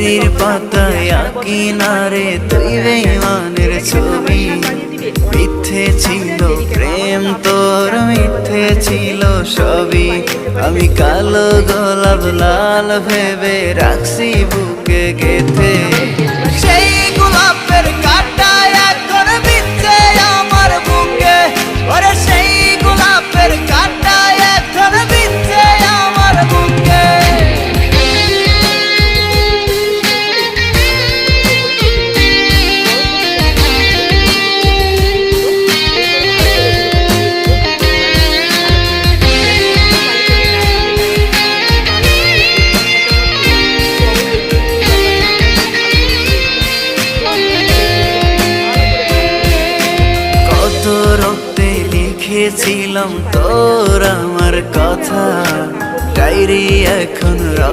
ডায়েরির পাতায় আঁকি না রে তুই বেঈমানের ছবি। মিথ্যে ছিল প্রেম তোর, মিথ্যে ছিল সবই। আমি কালো গোলাপ লাল ভেবে রাখছি বুকে গেথে। সেই গোলাপের কাঁটা এখন বিচ্ছে আমার বুকে, ওরে সেই গোলাপের কাঁটা এখন বিচ্ছে আমার বুকে। রক্তে লিখেছিলাম তোর আমার কথা, ডায়েরি এখন